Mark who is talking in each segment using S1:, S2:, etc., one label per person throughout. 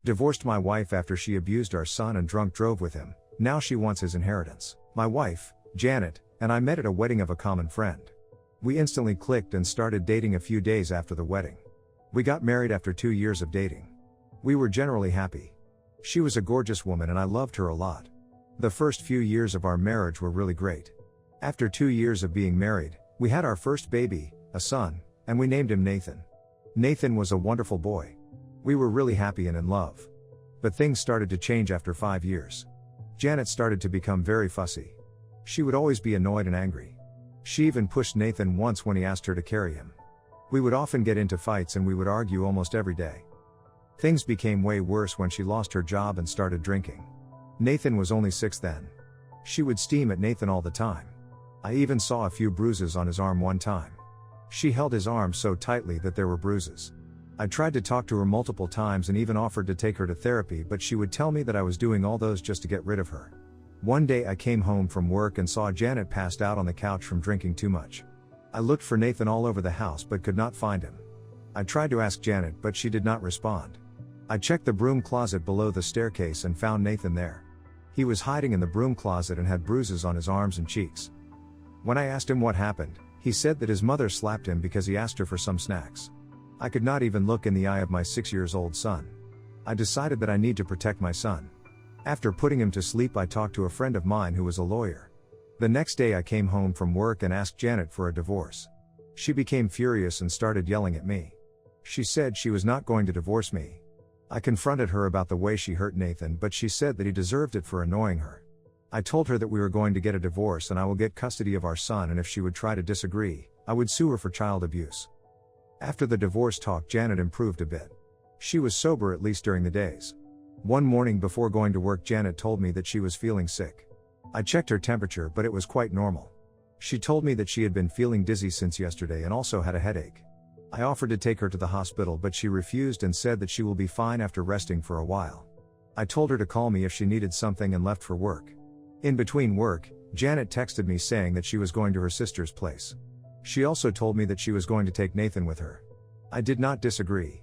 S1: Divorced my wife after she abused our son and drunk drove with him. Now she wants his inheritance. My wife, Janet, and I met at a wedding of a common friend. We instantly clicked and started dating a few days after the wedding. We got married after 2 years of dating. We were generally happy. She was a gorgeous woman and I loved her a lot. The first few years of our marriage were really great. After 2 years of being married, we had our first baby, a son, and we named him Nathan. Nathan was a wonderful boy. We were really happy and in love. But things started to change after 5 years. Janet started to become very fussy. She would always be annoyed and angry. She even pushed Nathan once when he asked her to carry him. We would often get into fights and we would argue almost every day. Things became way worse when she lost her job and started drinking. Nathan was only 6 then. She would steam at Nathan all the time. I even saw a few bruises on his arm one time. She held his arm so tightly that there were bruises. I tried to talk to her multiple times and even offered to take her to therapy, but she would tell me that I was doing all those just to get rid of her. One day I came home from work and saw Janet passed out on the couch from drinking too much. I looked for Nathan all over the house but could not find him. I tried to ask Janet but she did not respond. I checked the broom closet below the staircase and found Nathan there. He was hiding in the broom closet and had bruises on his arms and cheeks. When I asked him what happened, he said that his mother slapped him because he asked her for some snacks. I could not even look in the eye of my 6-year-old son. I decided that I need to protect my son. After putting him to sleep, I talked to a friend of mine who was a lawyer. The next day I came home from work and asked Janet for a divorce. She became furious and started yelling at me. She said she was not going to divorce me. I confronted her about the way she hurt Nathan, but she said that he deserved it for annoying her. I told her that we were going to get a divorce and I will get custody of our son, and if she would try to disagree, I would sue her for child abuse. After the divorce talk, Janet improved a bit. She was sober at least during the days. One morning before going to work, Janet told me that she was feeling sick. I checked her temperature, but it was quite normal. She told me that she had been feeling dizzy since yesterday and also had a headache. I offered to take her to the hospital, but she refused and said that she will be fine after resting for a while. I told her to call me if she needed something and left for work. In between work, Janet texted me saying that she was going to her sister's place. She also told me that she was going to take Nathan with her. I did not disagree.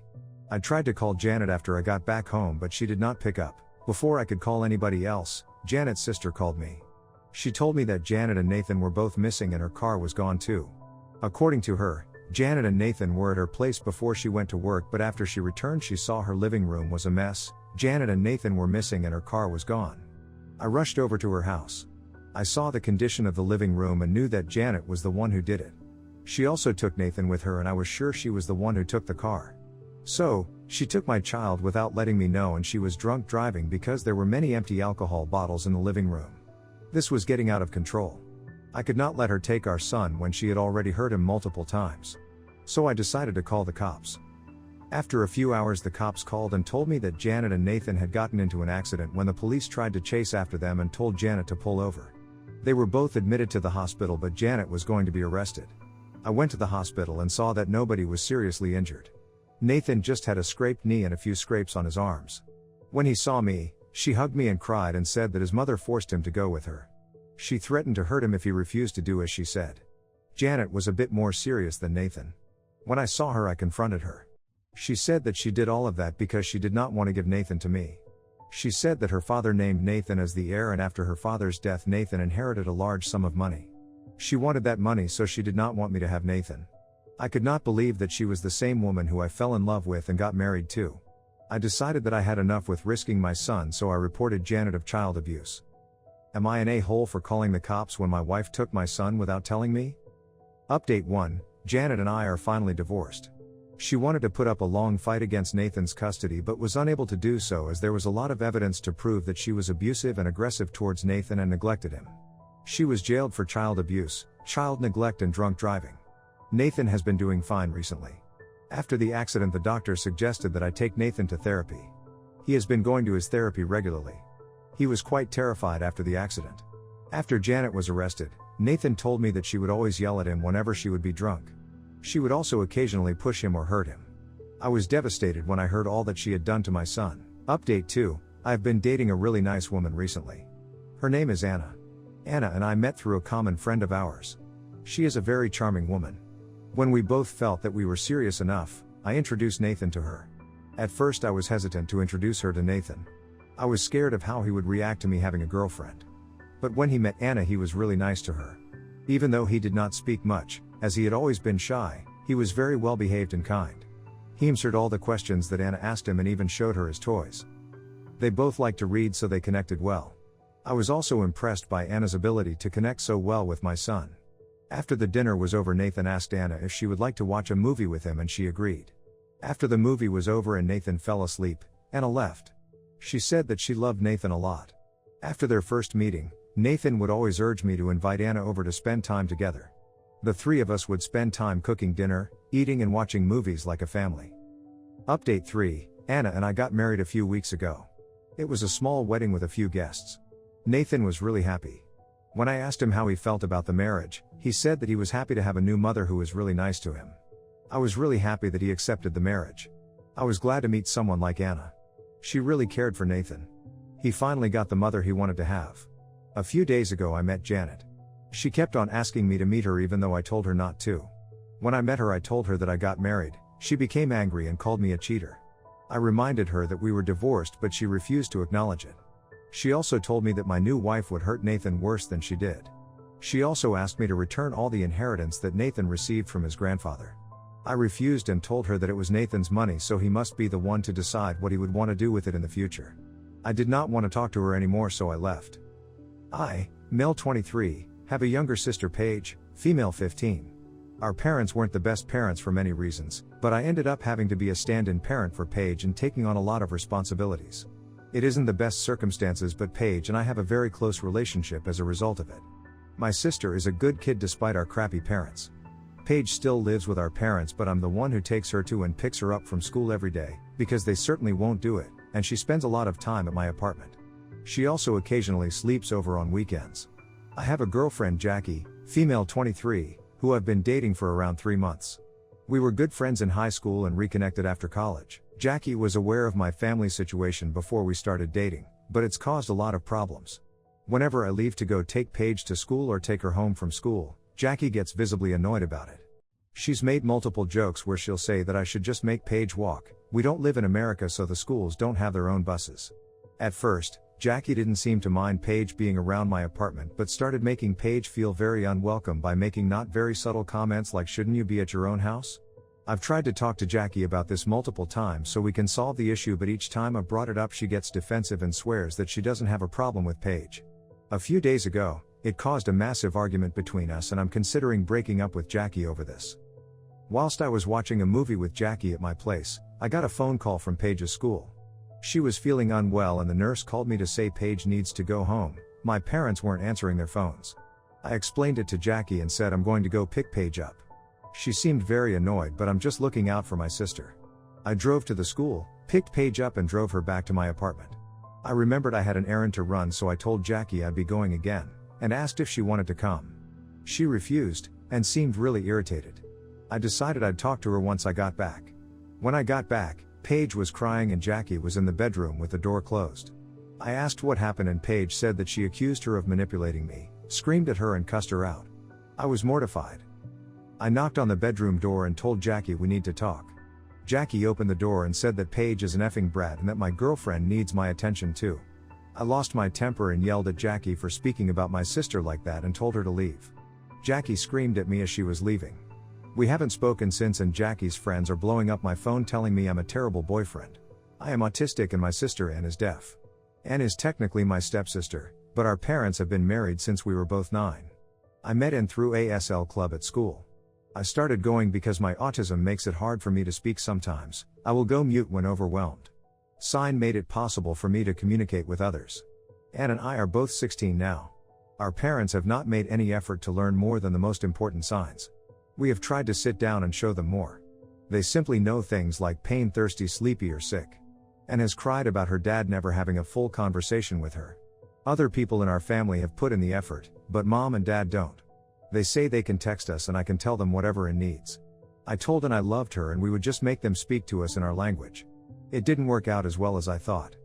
S1: I tried to call Janet after I got back home, but she did not pick up. Before I could call anybody else, Janet's sister called me. She told me that Janet and Nathan were both missing and her car was gone too. According to her, Janet and Nathan were at her place before she went to work, but after she returned she saw her living room was a mess. Janet and Nathan were missing and her car was gone. I rushed over to her house. I saw the condition of the living room and knew that Janet was the one who did it. She also took Nathan with her and I was sure she was the one who took the car. So, she took my child without letting me know, and she was drunk driving because there were many empty alcohol bottles in the living room. This was getting out of control. I could not let her take our son when she had already hurt him multiple times. So I decided to call the cops. After a few hours the cops called and told me that Janet and Nathan had gotten into an accident when the police tried to chase after them and told Janet to pull over. They were both admitted to the hospital, but Janet was going to be arrested. I went to the hospital and saw that nobody was seriously injured. Nathan just had a scraped knee and a few scrapes on his arms. When he saw me, she hugged me and cried and said that his mother forced him to go with her. She threatened to hurt him if he refused to do as she said. Janet was a bit more serious than Nathan. When I saw her, I confronted her. She said that she did all of that because she did not want to give Nathan to me. She said that her father named Nathan as the heir, and after her father's death Nathan inherited a large sum of money. She wanted that money, so she did not want me to have Nathan. I could not believe that she was the same woman who I fell in love with and got married to. I decided that I had enough with risking my son, so I reported Janet of child abuse. Am I an a-hole for calling the cops when my wife took my son without telling me? Update 1, Janet and I are finally divorced. She wanted to put up a long fight against Nathan's custody but was unable to do so as there was a lot of evidence to prove that she was abusive and aggressive towards Nathan and neglected him. She was jailed for child abuse, child neglect and drunk driving. Nathan has been doing fine recently. After the accident the doctor suggested that I take Nathan to therapy. He has been going to his therapy regularly. He was quite terrified after the accident. After Janet was arrested, Nathan told me that she would always yell at him whenever she would be drunk. She would also occasionally push him or hurt him. I was devastated when I heard all that she had done to my son. Update 2, I have been dating a really nice woman recently. Her name is Anna. Anna and I met through a common friend of ours. She is a very charming woman. When we both felt that we were serious enough, I introduced Nathan to her. At first I was hesitant to introduce her to Nathan. I was scared of how he would react to me having a girlfriend. But when he met Anna, he was really nice to her. Even though he did not speak much, as he had always been shy, he was very well behaved and kind. He answered all the questions that Anna asked him and even showed her his toys. They both liked to read, so they connected well. I was also impressed by Anna's ability to connect so well with my son. After the dinner was over, Nathan asked Anna if she would like to watch a movie with him, and she agreed. After the movie was over and Nathan fell asleep, Anna left. She said that she loved Nathan a lot. After their first meeting, Nathan would always urge me to invite Anna over to spend time together. The three of us would spend time cooking dinner, eating and watching movies like a family. Update 3, Anna and I got married a few weeks ago. It was a small wedding with a few guests. Nathan was really happy. When I asked him how he felt about the marriage, he said that he was happy to have a new mother who was really nice to him. I was really happy that he accepted the marriage. I was glad to meet someone like Anna. She really cared for Nathan. He finally got the mother he wanted to have. A few days ago I met Janet. She kept on asking me to meet her even though I told her not to. When I met her, I told her that I got married. She became angry and called me a cheater. I reminded her that we were divorced, but she refused to acknowledge it. She also told me that my new wife would hurt Nathan worse than she did. She also asked me to return all the inheritance that Nathan received from his grandfather. I refused and told her that it was Nathan's money, so he must be the one to decide what he would want to do with it in the future. I did not want to talk to her anymore, so I left. I, male 23, have a younger sister Paige, female 15. Our parents weren't the best parents for many reasons, but I ended up having to be a stand-in parent for Paige and taking on a lot of responsibilities. It isn't the best circumstances, but Paige and I have a very close relationship as a result of it. My sister is a good kid despite our crappy parents. Paige still lives with our parents, but I'm the one who takes her to and picks her up from school every day, because they certainly won't do it, and she spends a lot of time at my apartment. She also occasionally sleeps over on weekends. I have a girlfriend, Jackie, female 23, who I've been dating for around 3 months. We were good friends in high school and reconnected after college. Jackie was aware of my family situation before we started dating, but it's caused a lot of problems. Whenever I leave to go take Paige to school or take her home from school, Jackie gets visibly annoyed about it. She's made multiple jokes where she'll say that I should just make Paige walk. We don't live in America, so the schools don't have their own buses. At first, Jackie didn't seem to mind Paige being around my apartment, but started making Paige feel very unwelcome by making not very subtle comments like, "Shouldn't you be at your own house?" I've tried to talk to Jackie about this multiple times so we can solve the issue, but each time I've brought it up she gets defensive and swears that she doesn't have a problem with Paige. A few days ago, it caused a massive argument between us, and I'm considering breaking up with Jackie over this. Whilst I was watching a movie with Jackie at my place, I got a phone call from Paige's school. She was feeling unwell and the nurse called me to say Paige needs to go home. My parents weren't answering their phones. I explained it to Jackie and said I'm going to go pick Paige up. She seemed very annoyed, but I'm just looking out for my sister. I drove to the school, picked Paige up and drove her back to my apartment. I remembered I had an errand to run, so I told Jackie I'd be going again, and asked if she wanted to come. She refused, and seemed really irritated. I decided I'd talk to her once I got back. When I got back, Paige was crying and Jackie was in the bedroom with the door closed. I asked what happened and Paige said that she accused her of manipulating me, screamed at her and cussed her out. I was mortified. I knocked on the bedroom door and told Jackie we need to talk. Jackie opened the door and said that Paige is an effing brat and that my girlfriend needs my attention too. I lost my temper and yelled at Jackie for speaking about my sister like that and told her to leave. Jackie screamed at me as she was leaving. We haven't spoken since, and Jackie's friends are blowing up my phone telling me I'm a terrible boyfriend. I am autistic and my sister Anne is deaf. Anne is technically my stepsister, but our parents have been married since we were both 9. I met Anne through ASL club at school. I started going because my autism makes it hard for me to speak sometimes. I will go mute when overwhelmed. Sign made it possible for me to communicate with others. Anne and I are both 16 now. Our parents have not made any effort to learn more than the most important signs. We have tried to sit down and show them more. They simply know things like pain, thirsty, sleepy or sick. Anne has cried about her dad never having a full conversation with her. Other people in our family have put in the effort, but mom and dad don't. They say they can text us and I can tell them whatever Anne needs. I told Anne I loved her and we would just make them speak to us in our language. It didn't work out as well as I thought.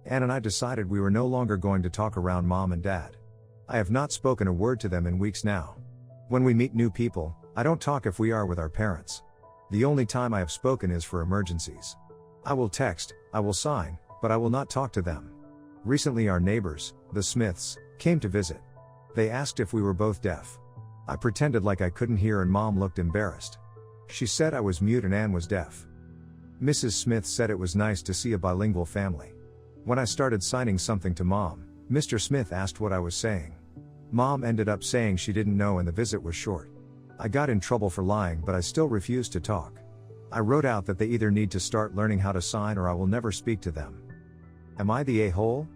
S1: Anne and I decided we were no longer going to talk around mom and dad. I have not spoken a word to them in weeks now. When we meet new people, I don't talk if we are with our parents. The only time I have spoken is for emergencies. I will text, I will sign, but I will not talk to them. Recently our neighbors, the Smiths, came to visit. They asked if we were both deaf. I pretended like I couldn't hear and Mom looked embarrassed. She said I was mute and Ann was deaf. Mrs. Smith said it was nice to see a bilingual family. When I started signing something to Mom, Mr. Smith asked what I was saying. Mom ended up saying she didn't know and the visit was short. I got in trouble for lying, but I still refused to talk. I wrote out that they either need to start learning how to sign or I will never speak to them. Am I the a-hole?